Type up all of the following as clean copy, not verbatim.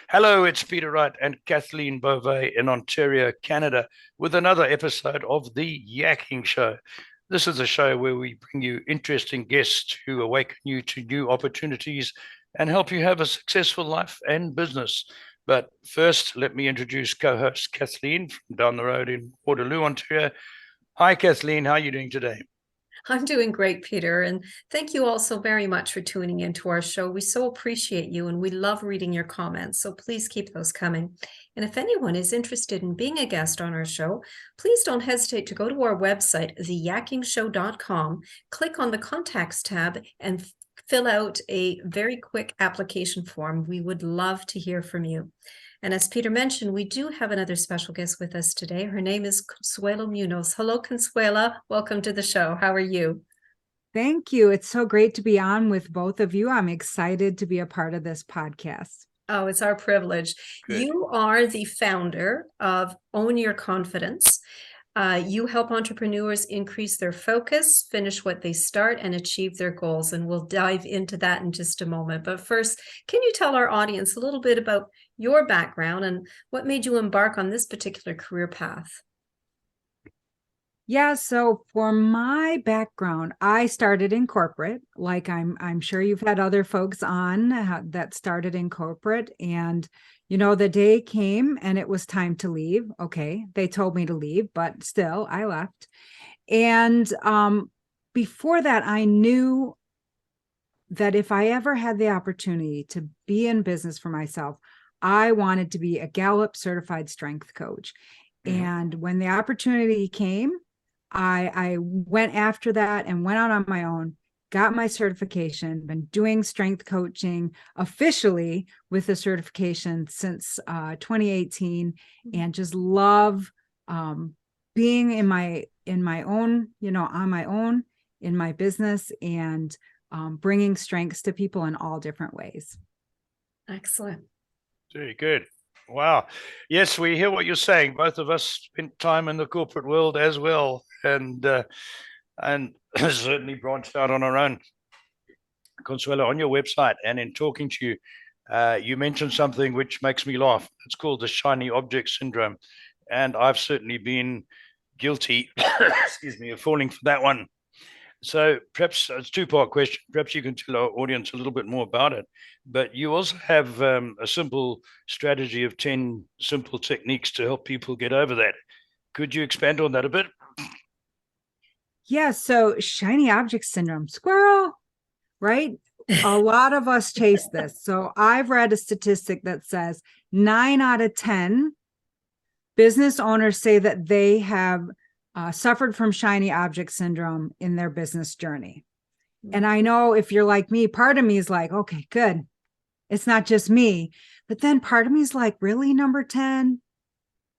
Hello, it's Peter Wright and Kathleen Beauvais in Ontario, Canada, with another episode of the Yakking Show. This is a show where we bring you interesting guests who awaken you to new opportunities and help you have a successful life and business. But first, let me introduce co-host Kathleen from down the road in Waterloo, Ontario. Hi, Kathleen. How are you doing today? I'm doing great, Peter. And thank you all so very much for tuning into our show. We so appreciate you and we love reading your comments. So please keep those coming. And if anyone is interested in being a guest on our show, please don't hesitate to go to our website, theyakkingshow.com, click on the contacts tab and fill out a very quick application form. We would love to hear from you. And as Peter mentioned, we do have another special guest with us today. Her name is Consuela Munoz. Hello, Consuela. Welcome to the show. How are you? Thank you. It's so great to be on with both of you. I'm excited to be a part of this podcast. Oh, it's our privilege. Good. You are the founder of Own Your Confidence. You help entrepreneurs increase their focus, finish what they start, and achieve their goals. And we'll dive into that in just a moment. But first, can you tell our audience a little bit about your background and what made you embark on this particular career path? Yeah, so for my background, I started in corporate. Like I'm sure you've had other folks on that started in corporate, and the day came and it was time to leave. Okay, they told me to leave, but still I left. And before that, I knew that if I ever had the opportunity to be in business for myself, I wanted to be a Gallup certified strength coach. And when the opportunity came, I went after that and went out on my own, got my certification, been doing strength coaching officially with the certification since 2018, and just love being in my own, on my own in my business, and bringing strengths to people in all different ways. Excellent. Very good. Wow. Yes, we hear what you're saying. Both of us spent time in the corporate world as well, and certainly branched out on our own. Consuelo, on your website and in talking to you, you mentioned something which makes me laugh. It's called the shiny object syndrome, and I've certainly been guilty, excuse me, of falling for that one. So perhaps it's a two-part question. Perhaps you can tell our audience a little bit more about it. But you also have a simple strategy of 10 simple techniques to help people get over that. Could you expand on that a bit? Yeah, so shiny object syndrome, squirrel, right? A lot of us chase this. So I've read a statistic that says 9 out of 10 business owners say that they have suffered from shiny object syndrome in their business journey. And I know if you're like me, part of me is like, okay, good. It's not just me. But then part of me is like, really, number 10?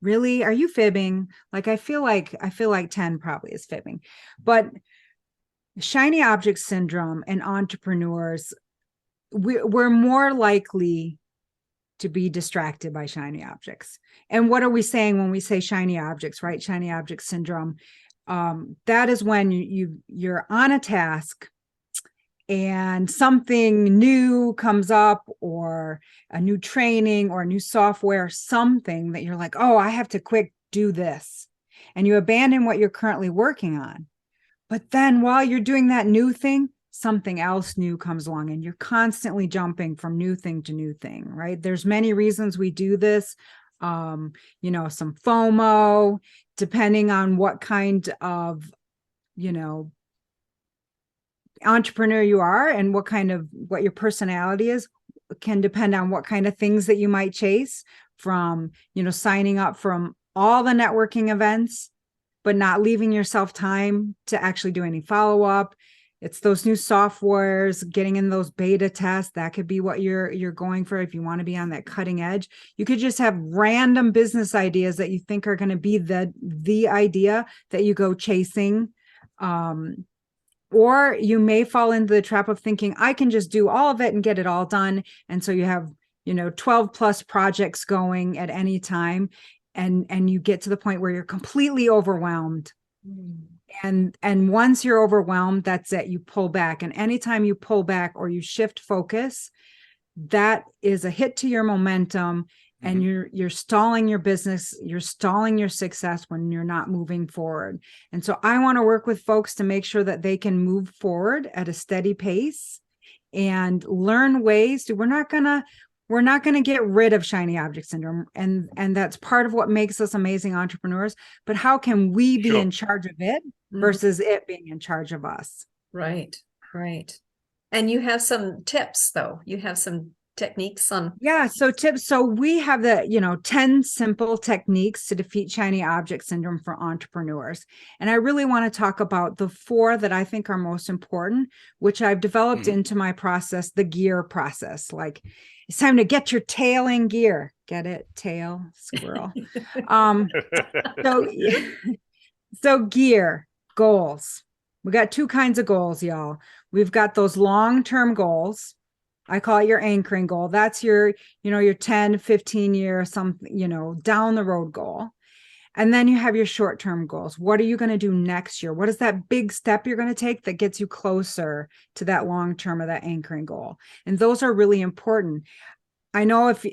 Really? Are you fibbing? Like, I feel like 10 probably is fibbing. But shiny object syndrome and entrepreneurs, we're more likely to be distracted by shiny objects. And what are we saying when we say shiny objects, right? Shiny object syndrome. That is when you're on a task and something new comes up, or a new training or a new software, something that you're like, oh, I have to quick do this. And you abandon what you're currently working on. But then while you're doing that new thing, something else new comes along, and you're constantly jumping from new thing to new thing, right? There's many reasons we do this. Some FOMO, depending on what kind of, entrepreneur you are and what your personality is, can depend on what kind of things that you might chase, from, signing up from all the networking events, but not leaving yourself time to actually do any follow-up. It's those new softwares, getting in those beta tests. That could be what you're going for if you want to be on that cutting edge. You could just have random business ideas that you think are going to be the idea that you go chasing. Or you may fall into the trap of thinking, I can just do all of it and get it all done. And so you have, 12 plus projects going at any time. And you get to the point where you're completely overwhelmed. And once you're overwhelmed, that's it. You pull back. And anytime you pull back or you shift focus, that is a hit to your momentum, and you're stalling your business, you're stalling your success when you're not moving forward. And so I want to work with folks to make sure that they can move forward at a steady pace and learn ways to, we're not going to get rid of shiny object syndrome. And that's part of what makes us amazing entrepreneurs. But how can we be in charge of it versus it being in charge of us? Right, right. And you have some tips, though. You have some techniques on. Yeah. So tips. So we have the, 10 simple techniques to defeat shiny object syndrome for entrepreneurs. And I really want to talk about the 4 that I think are most important, which I've developed into my process, the gear process. Like, it's time to get your tail in gear. Get it? Tail, squirrel. So gear, goals. We got 2 kinds of goals, y'all. We've got those long-term goals. I call it your anchoring goal. That's your 10, 15 year, down the road goal. And then you have your short-term goals. What are you going to do next year? What is that big step you're going to take that gets you closer to that long-term or that anchoring goal? And those are really important. I know if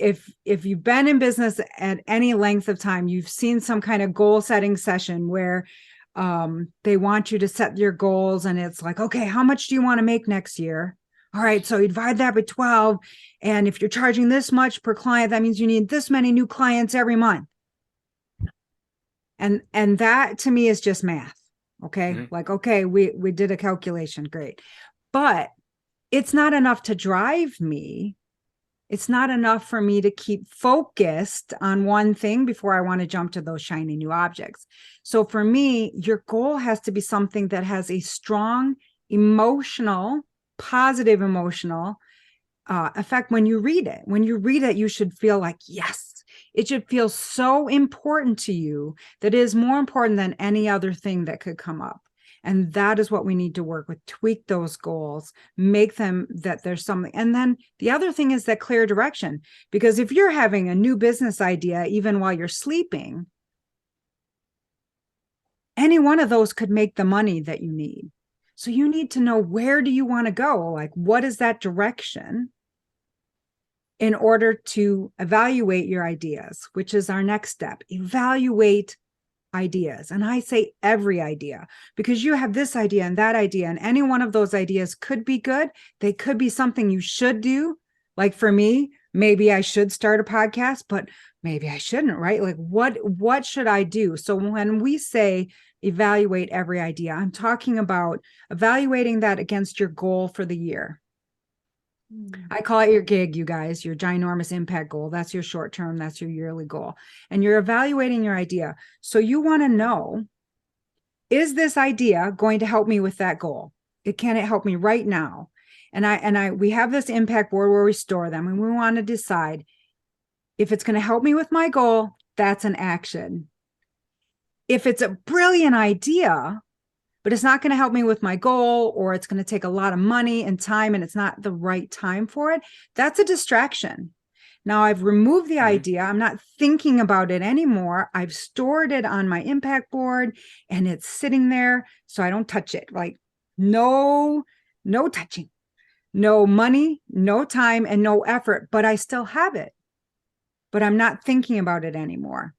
you've been in business at any length of time, you've seen some kind of goal setting session where they want you to set your goals, and it's like, okay, how much do you want to make next year? All right, so you divide that by 12. And if you're charging this much per client, that means you need this many new clients every month. And that to me is just math. Okay. Like, okay, we did a calculation. Great. But it's not enough to drive me. It's not enough for me to keep focused on one thing before I want to jump to those shiny new objects. So for me, your goal has to be something that has a strong positive emotional effect when you read it. When you read it, you should feel like, yes, it should feel so important to you that it is more important than any other thing that could come up. And that is what we need to work with. Tweak those goals, make them that there's something. And then the other thing is that clear direction, because if you're having a new business idea, even while you're sleeping, any one of those could make the money that you need. So you need to know, where do you want to go? Like, what is that direction, in order to evaluate your ideas, which is our next step. Evaluate ideas. And I say every idea, because you have this idea and that idea, and any one of those ideas could be good. They could be something you should do. Like for me, maybe I should start a podcast, but maybe I shouldn't, right? Like what should I do? So when we say evaluate every idea, I'm talking about evaluating that against your goal for the year. I call it your gig, you guys, your ginormous impact goal. That's your short term. That's your yearly goal. And you're evaluating your idea. So you want to know, is this idea going to help me with that goal? Can it help me right now? And we have this impact board where we store them, and we want to decide if it's going to help me with my goal. That's an action. If it's a brilliant idea, but it's not going to help me with my goal, or it's going to take a lot of money and time, and it's not the right time for it, that's a distraction. Now I've removed the idea. I'm not thinking about it anymore. I've stored it on my impact board, and it's sitting there so I don't touch it. Like no touching, no money, no time, and no effort, but I still have it, but I'm not thinking about it anymore.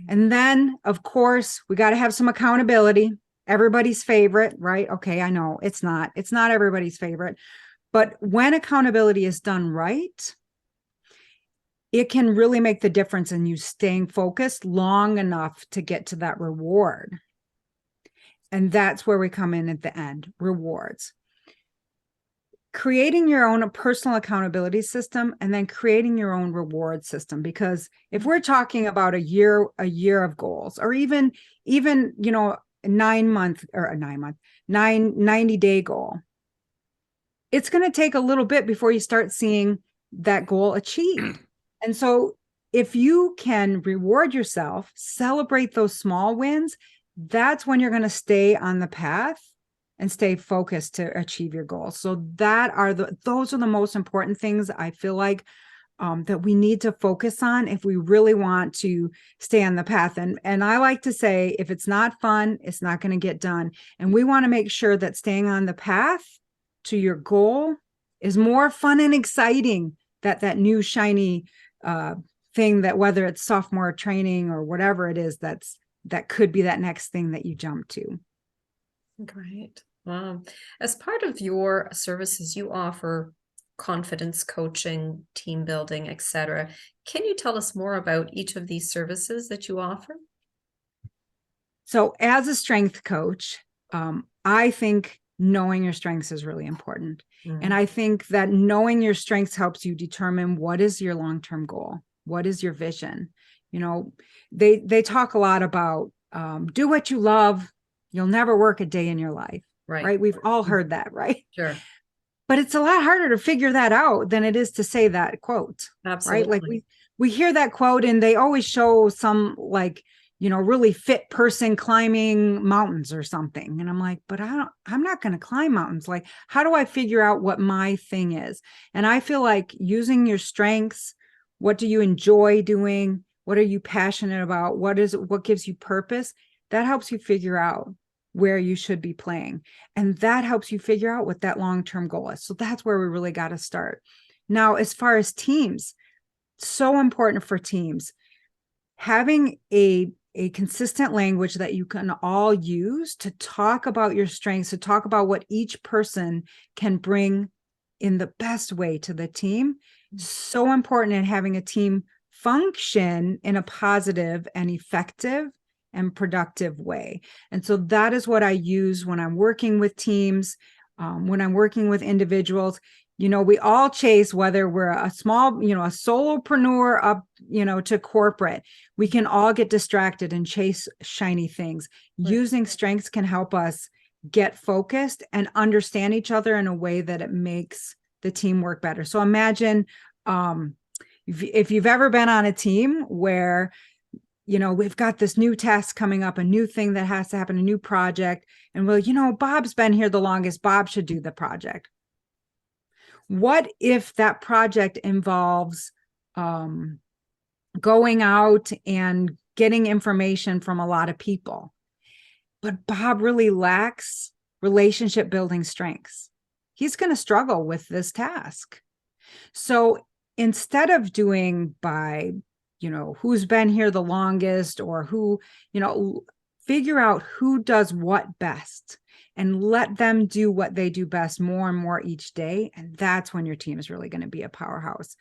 And then of course we got to have some accountability. Everybody's favorite, right? Okay, I know it's not everybody's favorite, but when accountability is done right, it can really make the difference in you staying focused long enough to get to that reward. And that's where we come in at the end, rewards. Creating your own personal accountability system, and then creating your own reward system. Because if we're talking about a year of goals, or even 90-day goal, it's going to take a little bit before you start seeing that goal achieved. And so if you can reward yourself, celebrate those small wins, that's when you're going to stay on the path and stay focused to achieve your goals. So those are the most important things I feel like that we need to focus on if we really want to stay on the path. And I like to say, if it's not fun, it's not going to get done. And we want to make sure that staying on the path to your goal is more fun and exciting that new shiny thing, that whether it's sophomore training or whatever it is, that could be that next thing that you jump to. Great. Wow. As part of your services, you offer confidence coaching, team building, etc. Can you tell us more about each of these services that you offer? So as a strength coach, I think knowing your strengths is really important. And I think that knowing your strengths helps you determine what is your long-term goal. What is your vision? You know, they talk a lot about do what you love. You'll never work a day in your life. Right. We've all heard that, right? Sure. But it's a lot harder to figure that out than it is to say that quote. Absolutely. Right? Like we hear that quote and they always show some like, you know, really fit person climbing mountains or something. And I'm like, but I'm not going to climb mountains. Like, how do I figure out what my thing is? And I feel like using your strengths, what do you enjoy doing? What are you passionate about? What gives you purpose? That helps you figure out where you should be playing. And that helps you figure out what that long-term goal is. So that's where we really got to start. Now, as far as teams, so important for teams, having a consistent language that you can all use to talk about your strengths, to talk about what each person can bring in the best way to the team. So important in having a team function in a positive and effective and productive way. And so that is what I use when I'm working with teams, when I'm working with individuals. You know, we all chase, whether we're a small, you know, a solopreneur up, you know, to corporate, we can all get distracted and chase shiny things. Right. Using strengths can help us get focused and understand each other in a way that it makes the team work better. So imagine if you've ever been on a team where, you know, we've got this new task coming up, a new thing that has to happen, a new project. And well, you know, Bob's been here the longest. Bob should do the project. What if that project involves going out and getting information from a lot of people, but Bob really lacks relationship building strengths? He's going to struggle with this task. So instead of doing by, you know, who's been here the longest or who, you know, figure out who does what best and let them do what they do best more and more each day. And that's when your team is really going to be a powerhouse.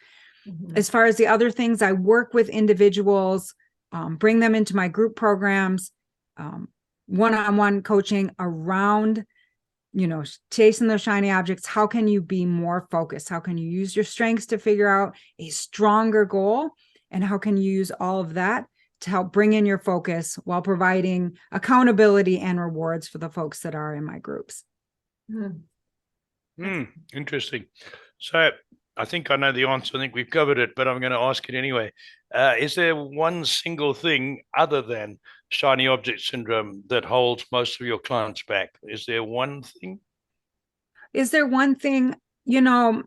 Mm-hmm. As far as the other things, I work with individuals, bring them into my group programs, one-on-one coaching around, you know, chasing those shiny objects. How can you be more focused? How can you use your strengths to figure out a stronger goal? And how can you use all of that to help bring in your focus while providing accountability and rewards for the folks that are in my groups? Interesting. So I think I know the answer. I think we've covered it, but I'm going to ask it anyway. Is there one single thing other than shiny object syndrome that holds most of your clients back? Is there one thing? Is there one thing? You know,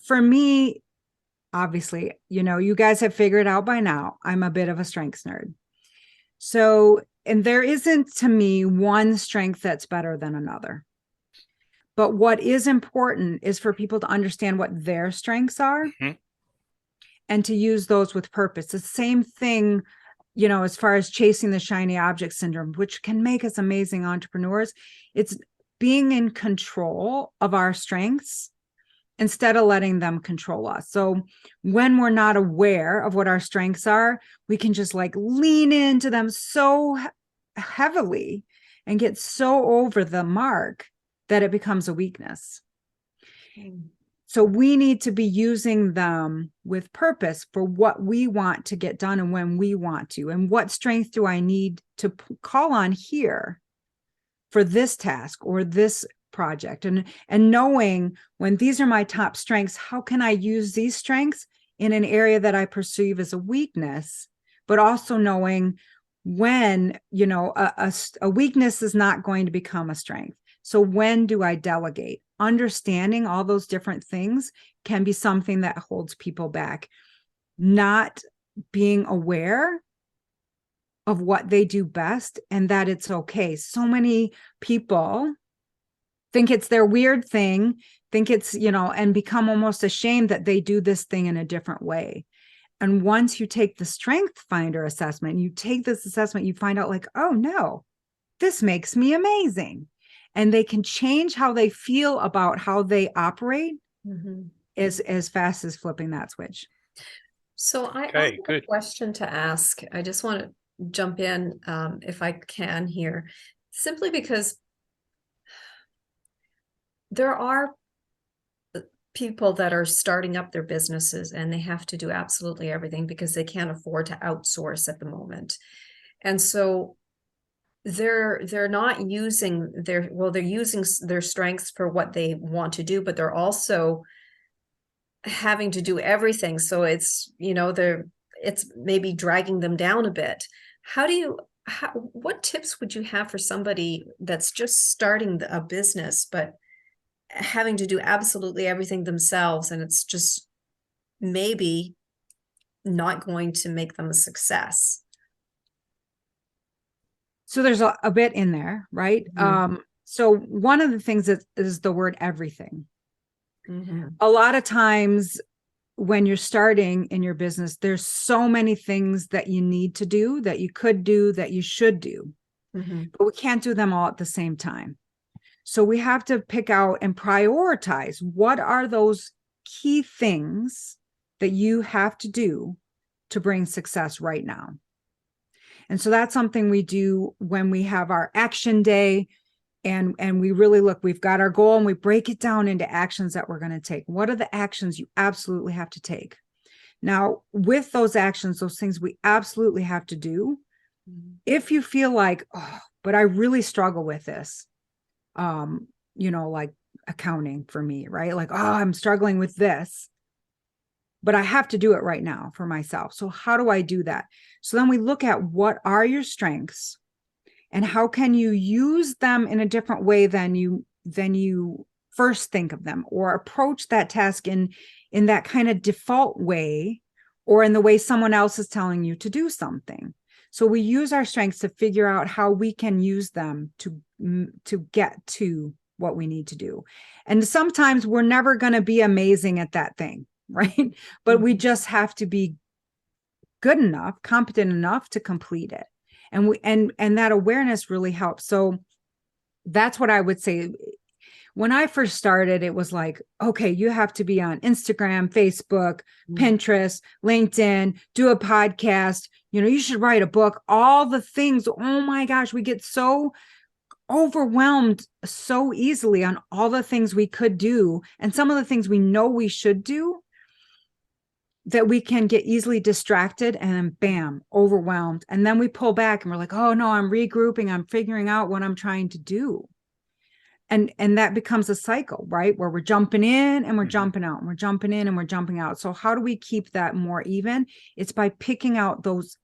for me, obviously, you know, you guys have figured out by now, I'm a bit of a strengths nerd. So, and there isn't to me one strength that's better than another. But what is important is for people to understand what their strengths are and to use those with purpose. The same thing, you know, as far as chasing the shiny object syndrome, which can make us amazing entrepreneurs. It's being in control of our strengths instead of letting them control us. So when we're not aware of what our strengths are, we can just like lean into them so heavily and get so over the mark that it becomes a weakness. So we need to be using them with purpose for what we want to get done and when we want to. And what strength do I need to call on here for this task or this project? And knowing when these are my top strengths, how can I use these strengths in an area that I perceive as a weakness, but also knowing when, you know, a weakness is not going to become a strength. So when do I delegate? Understanding all those different things can be something that holds people back. Not being aware of what they do best and that it's okay. So many people think it's their weird thing think it's, and become almost ashamed that they do this thing in a different way. And once you take the Strength Finder assessment, you take this assessment, you find out like, oh no, this makes me amazing. And they can change how they feel about how they operate as fast as flipping that switch. So I Okay, have good. a question to ask. I just want to jump in if I can here, simply because there are people that are starting up their businesses and they have to do absolutely everything because they can't afford to outsource at the moment. And so they're not using they're using their strengths for what they want to do, but they're also having to do everything. So it's, it's maybe dragging them down a bit. What tips would you have for somebody that's just starting a business, but having to do absolutely everything themselves, and it's just maybe not going to make them a success? So there's a bit in there, right? So one of the things is the word everything. A lot of times when you're starting in your business, there's so many things that you need to do, that you could do, that you should do, but we can't do them all at the same time. So we have to pick out and prioritize what are those key things that you have to do to bring success right now. And so that's something we do when we have our action day, and we really look, we've got our goal and we break it down into actions that we're going to take. What are the actions you absolutely have to take? Now, with those actions, those things we absolutely have to do, if you feel like, oh, but I really struggle with this, like accounting for me, right? Like, oh, I'm struggling with this, but I have to do it right now for myself. So how do I do that? So then we look at what are your strengths and how can you use them in a different way than you first think of them, or approach that task in that kind of default way, or in the way someone else is telling you to do something. So we use our strengths to figure out how we can use them to get to what we need to do. And sometimes we're never going to be amazing at that thing, right? But we just have to be good enough, competent enough to complete it. And that awareness really helps. So that's what I would say. When I first started, it was like, okay, you have to be on Instagram, Facebook, Pinterest, LinkedIn, do a podcast, you should write a book, all the things. Oh my gosh, we get so overwhelmed so easily on all the things we could do. And some of the things we know we should do, that we can get easily distracted and then bam, overwhelmed. And then we pull back and we're like, oh no, I'm regrouping. I'm figuring out what I'm trying to do. And that becomes a cycle, right? Where we're jumping in and we're jumping out, and we're jumping in and we're jumping out. So how do we keep that more even? It's by picking out those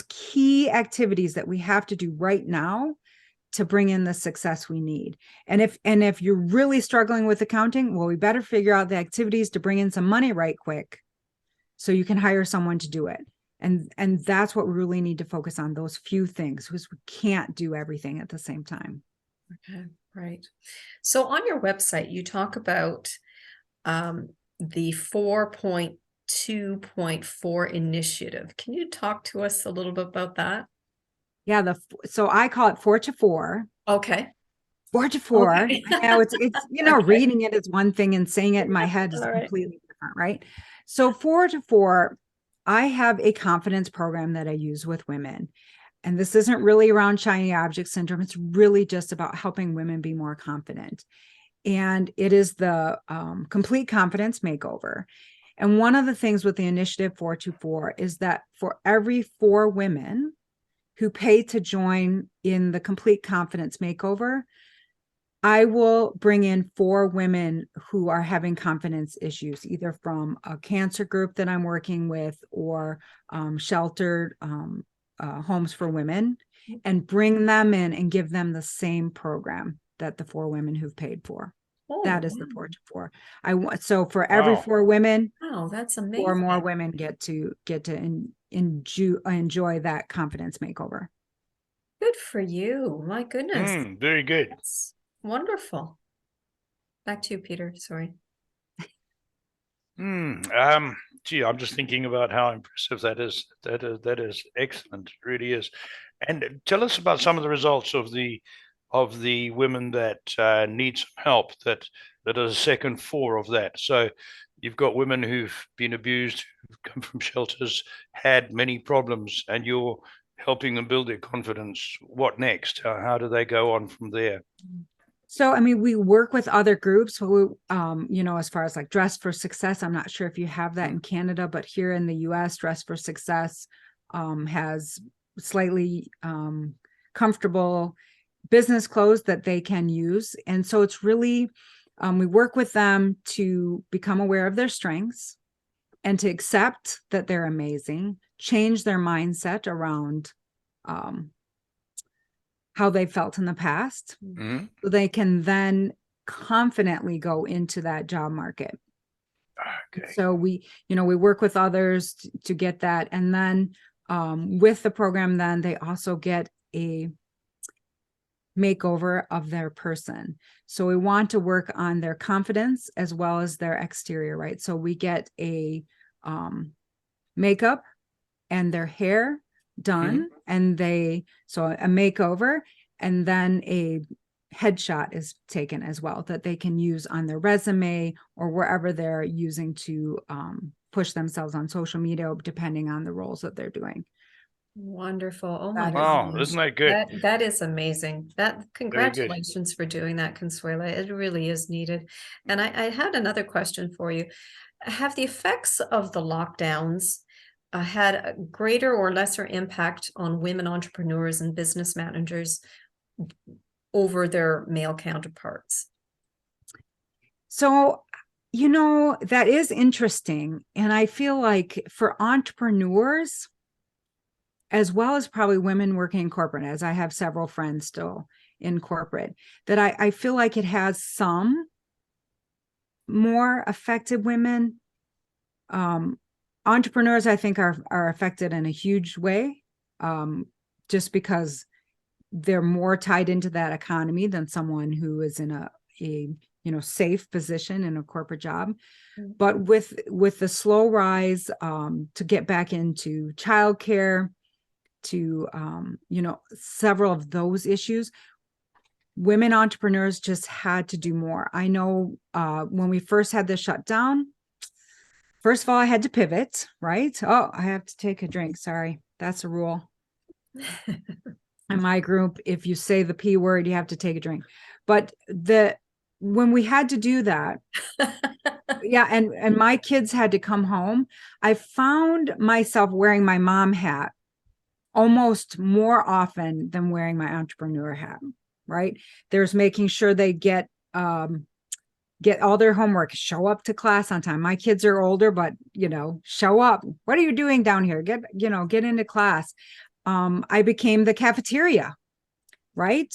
key activities that we have to do right now to bring in the success we need. And if you're really struggling with accounting, well, we better figure out the activities to bring in some money right quick, so you can hire someone to do it. And that's what we really need to focus on, those few things, because we can't do everything at the same time. Okay, right. So on your website, you talk about the 4.2.4 initiative. Can you talk to us a little bit about that? Yeah, so I call it 4 to 4. Okay. 4 to 4. Okay. Now it's Okay. reading it is one thing and saying it in my head is completely different, right? So 4 to 4, I have a confidence program that I use with women. And this isn't really around shiny object syndrome. It's really just about helping women be more confident. And it is the complete confidence makeover. And one of the things with the initiative 424 is that for every 4 women who pay to join in the complete confidence makeover, I will bring in 4 women who are having confidence issues, either from a cancer group that I'm working with, or sheltered homes for women, and bring them in and give them the same program that the 4 women who've paid for. Oh, that is wow. the 4 to 4. So for every 4 women, wow, that's amazing. 4 more women get to enjoy that confidence makeover. Good for you. My goodness. Very good. That's wonderful. Back to you, Peter. Sorry. Gee, I'm just thinking about how impressive that is. That is excellent. It really is. And tell us about some of the results of the women that need some help, that are the second four of that. So you've got women who've been abused, who've come from shelters, had many problems, and you're helping them build their confidence. What next? How do they go on from there? So, I mean, we work with other groups who, as far as like Dress for Success, I'm not sure if you have that in Canada, but here in the US, Dress for Success has slightly comfortable business clothes that they can use. And so it's really, we work with them to become aware of their strengths and to accept that they're amazing, change their mindset around how they felt in the past, so they can then confidently go into that job market. Okay. So we work with others to get that. And then with the program, then they also get a makeover of their person. So we want to work on their confidence as well as their exterior, right? So we get a makeup and their hair done, and so a makeover, and then a headshot is taken as well that they can use on their resume or wherever they're using to push themselves on social media, depending on the roles that they're doing. Wonderful. Oh my Wow, gosh. isn't that good? That is amazing. Very good. Congratulations for doing that, Consuela. It really is needed. And I had another question for you. Have the effects of the lockdowns had a greater or lesser impact on women entrepreneurs and business managers over their male counterparts? So, that is interesting. And I feel like for entrepreneurs, as well as probably women working in corporate, as I have several friends still in corporate, that I feel like it has some more affected women. Entrepreneurs, I think, are affected in a huge way, just because they're more tied into that economy than someone who is in a safe position in a corporate job. But with the slow rise to get back into childcare, to several of those issues, women entrepreneurs just had to do more. I know when we first had the shutdown, first of all, I had to pivot, right? Oh, I have to take a drink. Sorry, that's a rule. In my group, if you say the P word, you have to take a drink. But when we had to do that, yeah, and my kids had to come home, I found myself wearing my mom hat almost more often than wearing my entrepreneur hat, right? There's making sure they get all their homework, show up to class on time. My kids are older, but show up. What are you doing down here? Get into class. I became the cafeteria, right?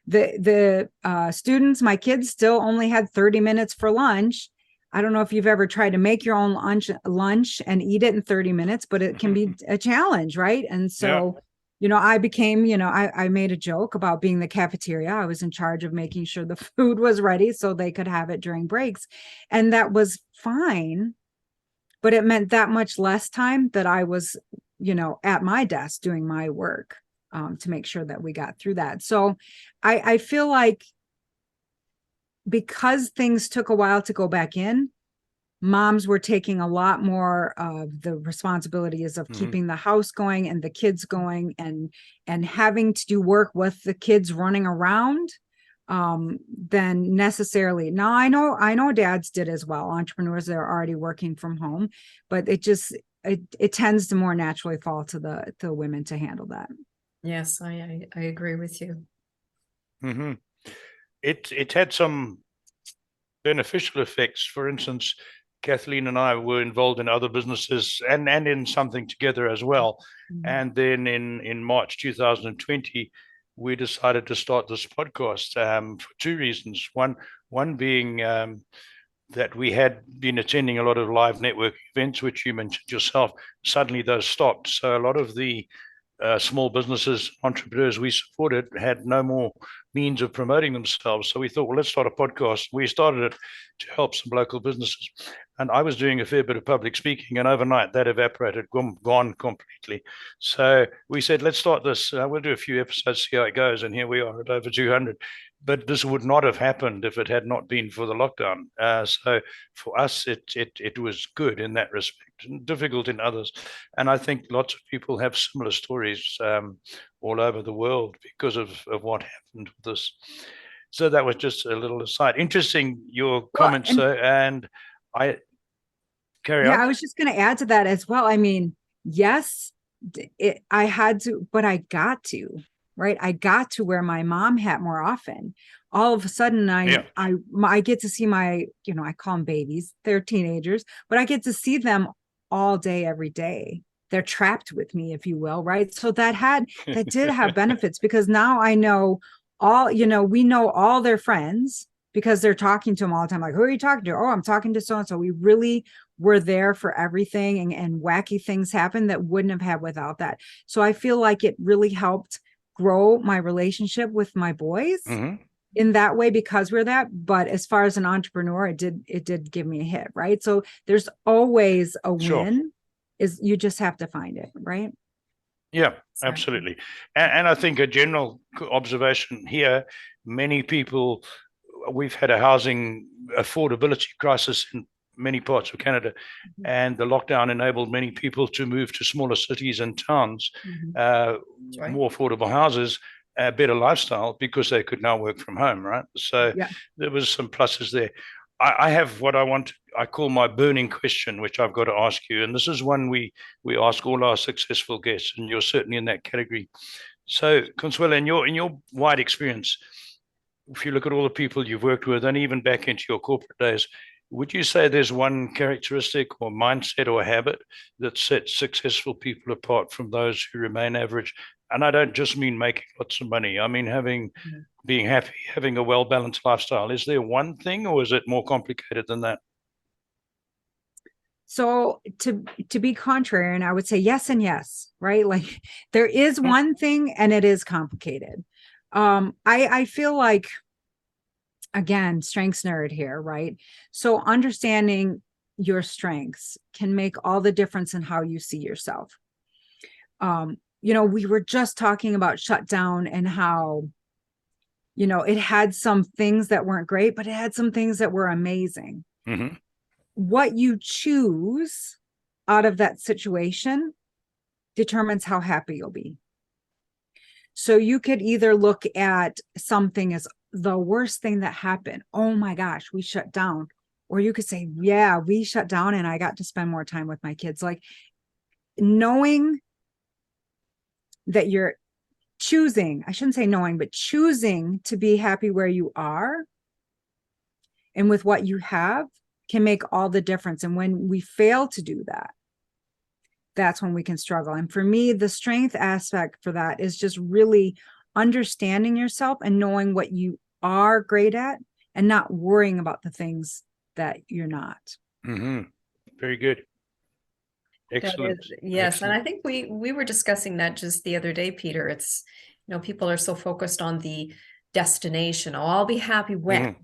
The students, my kids still only had 30 minutes for lunch. I don't know if you've ever tried to make your own lunch and eat it in 30 minutes, but it can be a challenge, right? And so, I became, I made a joke about being the cafeteria. I was in charge of making sure the food was ready so they could have it during breaks. And that was fine, but it meant that much less time that I was, at my desk doing my work to make sure that we got through that. So I feel like because things took a while to go back in, moms were taking a lot more of the responsibilities of keeping the house going and the kids going, and having to do work with the kids running around than necessarily. Now I know dads did as well. Entrepreneurs that are already working from home, but it tends to more naturally fall to the women to handle that. Yes, I agree with you. It had some beneficial effects. For instance, Kathleen and I were involved in other businesses and in something together as well. And then in March 2020, we decided to start this podcast for two reasons. One being that we had been attending a lot of live network events, which you mentioned yourself. Suddenly those stopped. So a lot of the small businesses, entrepreneurs we supported had no more means of promoting themselves. So we thought, well, let's start a podcast. We started it to help some local businesses. And I was doing a fair bit of public speaking, and overnight that evaporated, gone completely. So we said, let's start this. We'll do a few episodes, see how it goes. And here we are at over 200. But this would not have happened if it had not been for the lockdown. So for us, it was good in that respect, and difficult in others. And I think lots of people have similar stories all over the world because of what happened with this. So that was just a little aside. Interesting, your comments, and I carry on. Yeah, I was just going to add to that as well. I mean, yes, I had to, but I got to, right? I got to where my mom had more often. All of a sudden, I get to see my, I call them babies. They're teenagers, but I get to see them all day, every day. They're trapped with me, if you will, right? So that did have benefits, because now I know we know all their friends because they're talking to them all the time. Like, who are you talking to? Oh, I'm talking to so-and-so. We really were there for everything, and wacky things happen that wouldn't have had without that. So I feel like it really helped grow my relationship with my boys in that way, because we're that. But as far as an entrepreneur, it did give me a hit, right? So there's always a win, is you just have to find it, right? Yeah, absolutely. And I think a general observation here, many people, we've had a housing affordability crisis in many parts of Canada, and the lockdown enabled many people to move to smaller cities and towns, more affordable houses, a better lifestyle, because they could now work from home, right? So there was some pluses there. I have what I call my burning question, which I've got to ask you, and this is one we ask all our successful guests, and you're certainly in that category. So, Consuela, in your wide experience, if you look at all the people you've worked with, and even back into your corporate days, would you say there's one characteristic or mindset or habit that sets successful people apart from those who remain average? And I don't just mean making lots of money. I mean being happy, having a well-balanced lifestyle. Is there one thing, or is it more complicated than that? So to be contrary, and I would say yes and yes, right? Like, there is one thing, and it is complicated. I feel like, again, strengths nerd here, right? So understanding your strengths can make all the difference in how you see yourself. We were just talking about shutdown and how, it had some things that weren't great, but it had some things that were amazing. What you choose out of that situation determines how happy you'll be. So you could either look at something as the worst thing that happened. Oh my gosh, we shut down. Or you could say, yeah, we shut down and I got to spend more time with my kids. Like, knowing that you're choosing, I shouldn't say knowing, but choosing to be happy where you are and with what you have can make all the difference. And when we fail to do that, that's when we can struggle. And for me, the strength aspect for that is just really understanding yourself and knowing what you are great at and not worrying about the things that you're not. Very good. Excellent. Yes. Excellent. And I think we were discussing that just the other day, Peter. It's, people are so focused on the destination. Oh, I'll be happy when.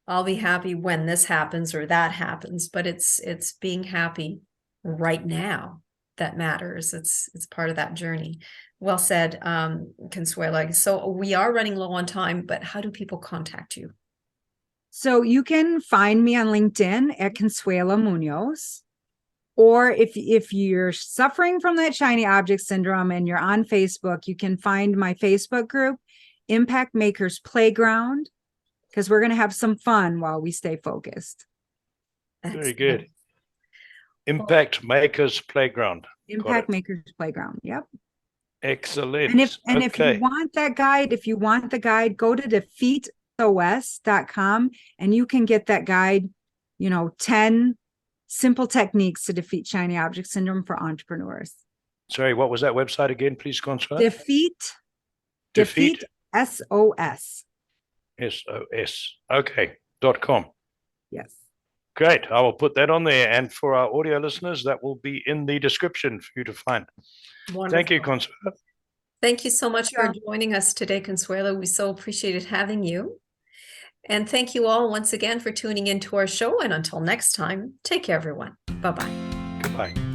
I'll be happy when this happens or that happens, but it's being happy right now that matters. It's part of that journey. Well said, Consuela. So we are running low on time, but how do people contact you? So you can find me on LinkedIn at Consuela Munoz. Or if you're suffering from that shiny object syndrome and you're on Facebook, you can find my Facebook group, Impact Makers Playground, because we're going to have some fun while we stay focused. Very good. Impact Makers Playground. Impact Makers Playground. Yep. Excellent. And if you want that guide, go to defeatsos.com and you can get that guide, 10 simple techniques to defeat shiny object syndrome for entrepreneurs. Sorry, what was that website again, please, Consuela? Defeat SOS. SOS. Okay. .com. Yes. Great. I will put that on there. And for our audio listeners, that will be in the description for you to find. Thank you, Wonderful. Consuela. Thank you so much for Yeah. joining us today, Consuela. We so appreciated having you. And thank you all once again for tuning into our show. And until next time, take care, everyone. Bye-bye. Goodbye.